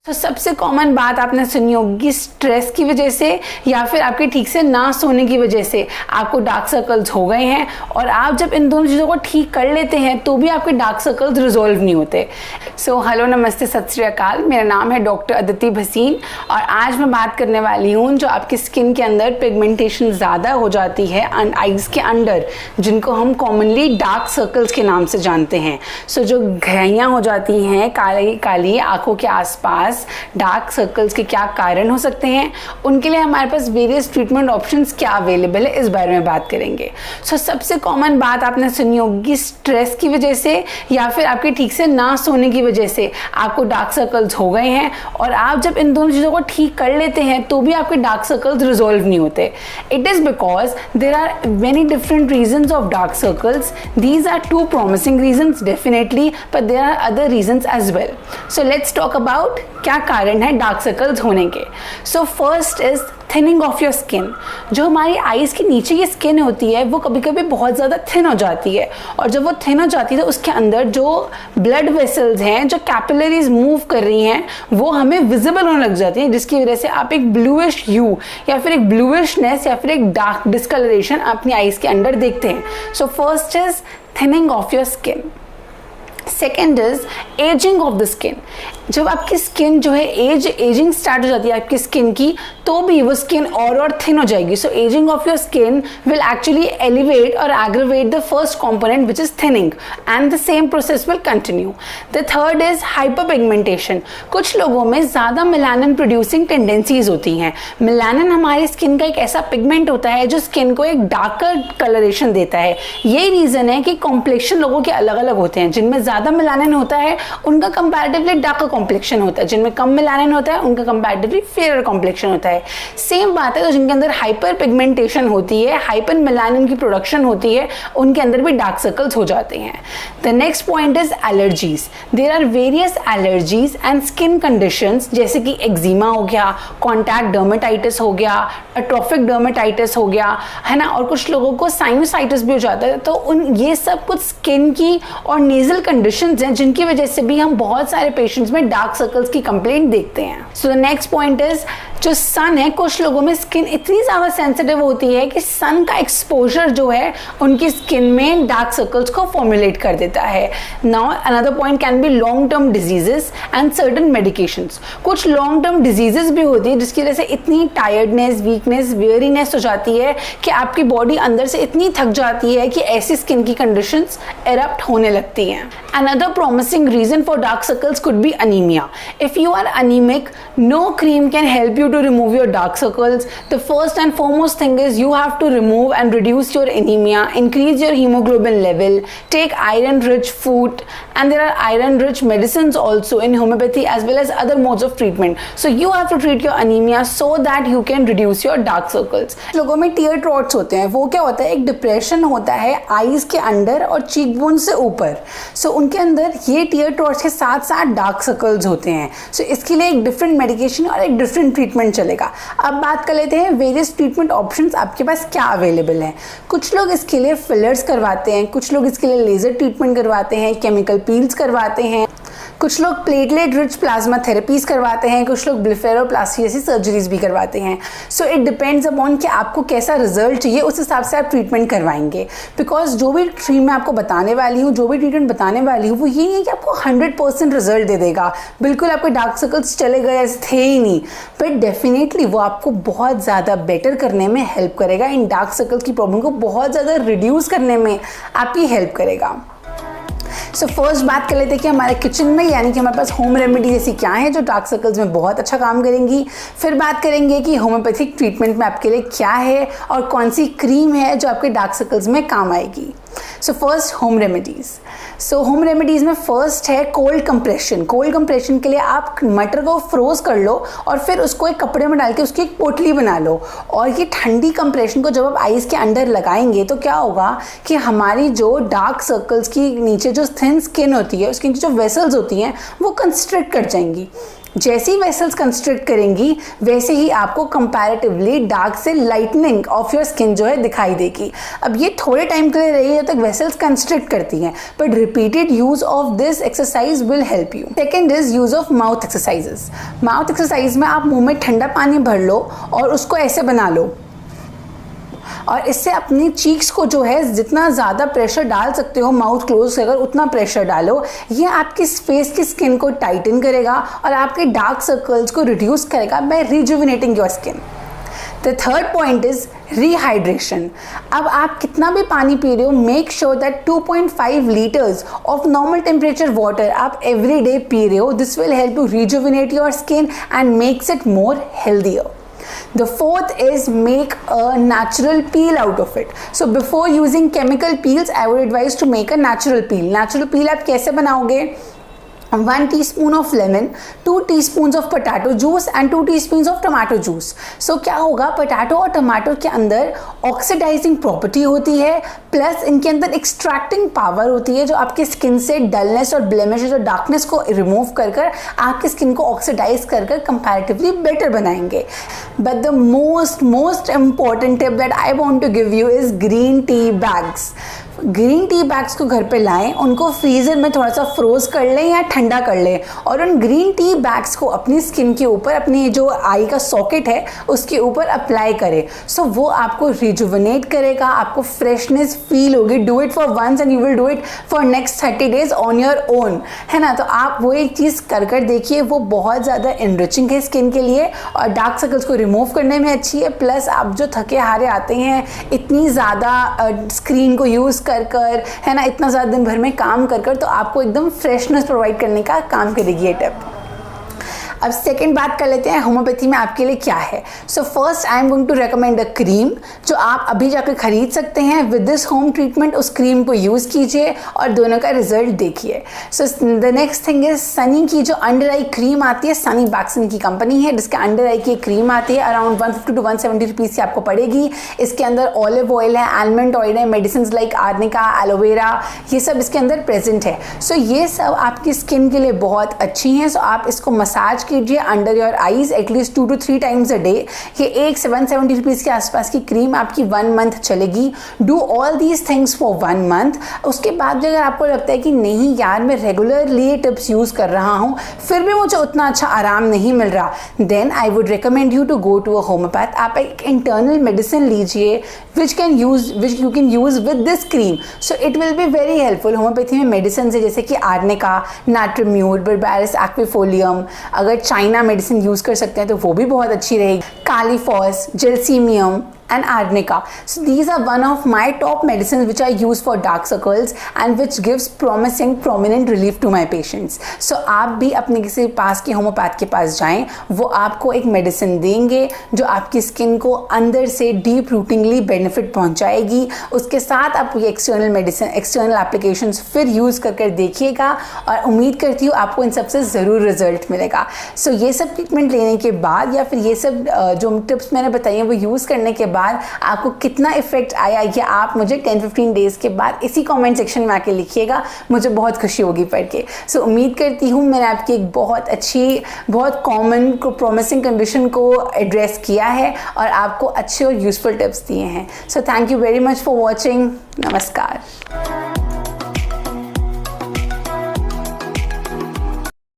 तो सबसे कॉमन बात आपने सुनी होगी, स्ट्रेस की वजह से या फिर आपके ठीक से ना सोने की वजह से आपको डार्क सर्कल्स हो गए हैं। और आप जब इन दोनों चीज़ों को ठीक कर लेते हैं तो भी आपके डार्क सर्कल्स रिजॉल्व नहीं होते। सो हेलो, नमस्ते, सत श्री अकाल। मेरा नाम है डॉक्टर अदिति भसीन और आज मैं बात करने वाली हूँ जो आपकी स्किन के अंदर पिगमेंटेशन ज़्यादा हो जाती है आइज़ के अंडर, जिनको हम कॉमनली डार्क सर्कल्स के नाम से जानते हैं। सो जो घाइयाँ हो जाती हैं काली काली आँखों के आसपास, डार्क सर्कल्स के क्या कारण हो सकते हैं, उनके लिए हमारे पास वेरियस ट्रीटमेंट ऑप्शंस क्या अवेलेबल है, इस बारे में बात करेंगे। सो सबसे कॉमन बात आपने सुनी होगी, स्ट्रेस की वजह से या फिर आपके ठीक से ना सोने की वजह से आपको डार्क सर्कल्स हो गए हैं। और आप जब इन दोनों चीज़ों को ठीक कर लेते हैं तो भी आपके डार्क सर्कल्स रिजॉल्व नहीं होते। It is because there are many different reasons of dark circles. These are two promising reasons definitely, but there are other reasons as well. So let's talk about क्या कारण है dark circles होने के। So first is thinning of your skin. जो हमारी eyes के नीचे की स्किन होती है वो कभी कभी बहुत ज़्यादा थिन हो जाती है, और जब वो थिन हो जाती है तो उसके अंदर जो ब्लड वेसल्स हैं, जो कैपिलरीज मूव कर रही हैं, वो हमें विजिबल होने लग जाती हैं, जिसकी वजह से आप एक ब्लूइश ह्यू या फिर एक ब्लूइशनेस या फिर एक डार्क डिस्कलरेशन अपनी आईज के अंदर देखते हैं। सो first is thinning of your skin. Second is ageing of the skin. जब आपकी स्किन जो है एजिंग स्टार्ट हो जाती है आपकी स्किन की, तो भी वो स्किन और थिन हो जाएगी। So ageing of your skin will actually elevate और aggravate the first component which is thinning, and the same process will continue. The third is hyper pigmentation. कुछ लोगों में ज़्यादा मेलानिन प्रोड्यूसिंग टेंडेंसीज होती हैं। मेलानिन हमारी स्किन का एक ऐसा पिगमेंट होता है जो स्किन को एक डार्कर कलरेशन देता है। यही रीज़न है कि कॉम्प्लेक्शन लोगों के अलग अलग होते हैं। जिनमें ज़्यादा मेलानिन होता है उनका कंपैरेटिवली डार्कर कॉम्प्लेक्शन होता है, जिनमें कम मेलानिन होता है उनका कंपैरेटिवली फेयर कॉम्प्लेक्शन होता है। सेम बात है, तो जिनके अंदर हाइपर पिगमेंटेशन होती है, हाइपर मेलानिन की प्रोडक्शन होती है, उनके अंदर भी डार्क सर्कल्स हो जाते हैं। The next point is allergies. There are various allergies and skin conditions, जैसे कि एक्जिमा हो गया, कॉन्टैक्ट डर्मेटाइटिस हो गया, एट्रोफिक डर्मेटाइटिस हो गया, है ना, और कुछ लोगों को साइनोसाइटिस भी हो जाता है। तो ये सब कुछ स्किन की और नेजल कंडीशंस हैं, जिनकी वजह से भी हम बहुत सारे पेशेंट्स में डार्क सर्कल्स की कंप्लेंट देखते हैं। सो द नेक्स्ट पॉइंट इज जो सन है, कुछ लोगों में स्किन इतनी ज़्यादा सेंसिटिव होती है कि सन का एक्सपोजर जो है उनकी स्किन में डार्क सर्कल्स को फॉर्मुलेट कर देता है। Now another point can be long term diseases and certain medications. कुछ लॉन्ग टर्म डिजीजेस भी होती है जिसकी वजह से इतनी टायर्डनेस, वीकनेस, वेयरीनेस हो जाती है कि आपकी बॉडी अंदर से इतनी थक जाती है कि ऐसी स्किन की कंडीशंस एरप्ट होने लगती हैं। Another promising reason for dark circles could be anemia. If you are anemic, no cream can help you to remove your dark circles. The first and foremost thing is you have to remove and reduce your anemia, increase your hemoglobin level, take iron-rich food, and there are iron-rich medicines also in homeopathy as well as other modes of treatment. So you have to treat your anemia so that you can reduce your dark circles. लोगों में tear trots होते हैं। वो क्या होता है? एक depression होता है आईज के अंदर और चीक बोन से ऊपर। सो उनके अंदर ये टीयर ट्रॉट्स के साथ साथ डार्क सर्कल्स होते हैं। सो इसके लिए एक डिफरेंट मेडिकेशन और एक डिफरेंट ट्रीटमेंट चलेगा। अब बात कर लेते हैं वेरियस ट्रीटमेंट ऑप्शंस आपके पास क्या अवेलेबल हैं। कुछ लोग इसके लिए फिलर्स करवाते हैं, कुछ लोग इसके लिए लेजर ट्रीटमेंट करवाते हैं, केमिकल पील्स करवाते हैं, कुछ लोग प्लेटलेट रिच प्लाज्मा थेरेपीज करवाते हैं, कुछ लोग ब्लेफेरोप्लास्टी जैसी सर्जरीज भी करवाते हैं। सो इट डिपेंड्स अपॉन कि आपको कैसा रिजल्ट चाहिए, उस हिसाब से आप ट्रीटमेंट करवाएंगे। बिकॉज जो भी ट्रीटमेंट मैं आपको बताने वाली हूँ, जो भी ट्रीटमेंट बताने वाली हूँ, वो ये नहीं है कि आपको 100% रिजल्ट दे देगा, बिल्कुल आपके डार्क सर्कल्स चले गए ऐसे थे ही नहीं, बट डेफिनेटली वो आपको बहुत ज़्यादा बेटर करने में हेल्प करेगा। इन डार्क सर्कल्स की प्रॉब्लम को बहुत ज़्यादा रिड्यूस करने में आपकी हेल्प करेगा। सो फर्स्ट बात कर लेते हैं कि हमारे किचन में, यानी कि हमारे पास होम रेमेडी जैसी क्या है जो डार्क सर्कल्स में बहुत अच्छा काम करेंगी। फिर बात करेंगे कि होम्योपैथिक ट्रीटमेंट में आपके लिए क्या है और कौन सी क्रीम है जो आपके डार्क सर्कल्स में काम आएगी। So first home remedies. So home remedies में फर्स्ट है कोल्ड कंप्रेशन। कोल्ड कंप्रेशन के लिए आप मटर को फ्रोज कर लो और फिर उसको एक कपड़े में डाल के उसकी एक पोटली बना लो, और ये ठंडी कंप्रेशन को जब आप आइज़ के अंदर लगाएंगे तो क्या होगा कि हमारी जो डार्क सर्कल्स की नीचे जो थिन स्किन होती है, उसकी जो वेसल्स होती हैं वो कंस्ट्रिक्ट कर जाएंगी। जैसी वेसल्स कंस्ट्रिक्ट करेंगी वैसे ही आपको कंपैरेटिवली डार्क से लाइटनिंग ऑफ योर स्किन जो है दिखाई देगी। अब ये थोड़े टाइम के लिए रहेगी जब तक वेसल्स कंस्ट्रिक्ट करती हैं, but repeated use of this exercise will help you. Second is use of mouth exercises. Mouth exercise में आप मुंह में ठंडा पानी भर लो और उसको ऐसे बना लो, और इससे अपनी चीक्स को जो है जितना ज़्यादा प्रेशर डाल सकते हो माउथ क्लोज कर उतना प्रेशर डालो। ये आपकी फेस की स्किन को टाइटन करेगा और आपके डार्क सर्कल्स को रिड्यूस करेगा by rejuvenating your skin. The third point is rehydration. अब आप कितना भी पानी पी रहे हो, make sure that 2.5 litres of normal temperature water आप एवरी डे पी रहे हो। This will help to rejuvenate your skin and makes it more healthier. The fourth is make a natural peel out of it. So before using chemical peels, I would advise to make a natural peel. Natural peel आप कैसे बनाओगे? 1 teaspoon of lemon, 2 teaspoons of potato juice and 2 teaspoons of tomato juice. So क्या होगा, potato और tomato के अंदर oxidising property होती है, प्लस इनके अंदर एक्सट्रैक्टिंग पावर होती है जो आपकी स्किन से डलनेस और ब्लेमिशेस और डार्कनेस को रिमूव कर कर आपकी स्किन को ऑक्सीडाइज कर कर कंपैरेटिवली बेटर बनाएंगे। But the most important tip that I want to give you is green tea bags. Green tea bags को घर पे लाएं, उनको फ्रीज़र में थोड़ा सा फ्रोज कर लें या ठंडा कर लें और उन ग्रीन टी बैग्स को अपनी स्किन के ऊपर, अपनी जो आई का सॉकेट है उसके ऊपर अप्लाई करें। सो वो आपको रिजुविनेट करेगा, आपको फ्रेशनेस फील होगी। Do it for once and you will do it for next 30 days on your own, है ना। तो आप वो एक चीज़ कर देखिए, वो बहुत ज़्यादा इनरिचिंग है स्किन के लिए और डार्क सर्कल्स को रिमूव करने में अच्छी है। प्लस आप जो थके हारे आते हैं इतनी ज़्यादा स्क्रीन को यूज़ कर है ना, इतना ज़्यादा दिन भर में काम कर तो आपको एकदम फ्रेशनेस प्रोवाइड करने का काम करेगी ये टिप। अब सेकेंड बात कर लेते हैं होम्योपैथी में आपके लिए क्या है। So first I am going to recommend a cream जो आप अभी जाकर खरीद सकते हैं। विद दिस होम ट्रीटमेंट उस क्रीम को यूज़ कीजिए और दोनों का रिजल्ट देखिए। So the next thing is सनी की जो अंडर आई क्रीम आती है, सनी बैक्सन की कंपनी है जिसके अंडर आई की क्रीम आती है, अराउंड 150 to 170 रुपीज़ की आपको पड़ेगी। इसके अंदर ऑलिव ऑयल है, आलमंड ऑयल है, मेडिसिन लाइक आर्निका, एलोवेरा, ये सब इसके अंदर प्रेजेंट है। सो ये सब आपकी स्किन के लिए बहुत अच्छी हैं। सो आप इसको मसाज कीजिए under your eyes at least 2 to 3 times a day। ये एक 770 रुपीज़ के आसपास की क्रीम आपकी 1 month चलेगी। Do all these things for 1 month। उसके बाद भी अगर आपको लगता है कि नहीं यार मैं रेगुलरली ये टिप्स यूज़ कर रहा हूँ फिर भी मुझे उतना अच्छा आराम नहीं मिल रहा, then I would recommend you to go to a homeopath. आप एक इंटरनल मेडिसिन लीजिए which you can use with this cream. So it will be very helpful. Homeopathy में मेडिसिन है जैसे कि आर्निका, नाट्रीम्यूर, बर्बेरिस एक्विफोलियम, अगर China medicine use कर सकते हैं तो वो भी बहुत अच्छी रहेगी, kali phos, gelsemium and arnica. So these are one of my top medicines which I use for dark circles and which gives prominent relief to my patients. So आप भी अपने किसी पास के होम्योपैथ के पास जाएं, वो आपको एक मेडिसिन देंगे जो आपकी स्किन को अंदर से डीप रूटिंगली बेनिफिट पहुंचाएगी। उसके साथ आप ये एक्सटर्नल मेडिसिन, एक्सटर्नल एप्लीकेशंस फिर यूज़ कर देखिएगा और उम्मीद करती हूँ आपको इन सबसे ज़रूर रिजल्ट मिलेगा। सो ये सब ट्रीटमेंट लेने के बाद या फिर ये सब जो टिप्स मैंने बताई हैं वो यूज़ करने के बाद आपको कितना इफेक्ट आया ये आप मुझे 10-15 डेज के बाद इसी कमेंट सेक्शन में आके लिखिएगा, मुझे बहुत खुशी होगी पढ़ के। सो उम्मीद करती हूँ मैंने आपकी एक बहुत अच्छी, बहुत कॉमन प्रॉमिसिंग कंडीशन को एड्रेस किया है और आपको अच्छे और यूजफुल टिप्स दिए हैं। So thank you very much for watching. नमस्कार।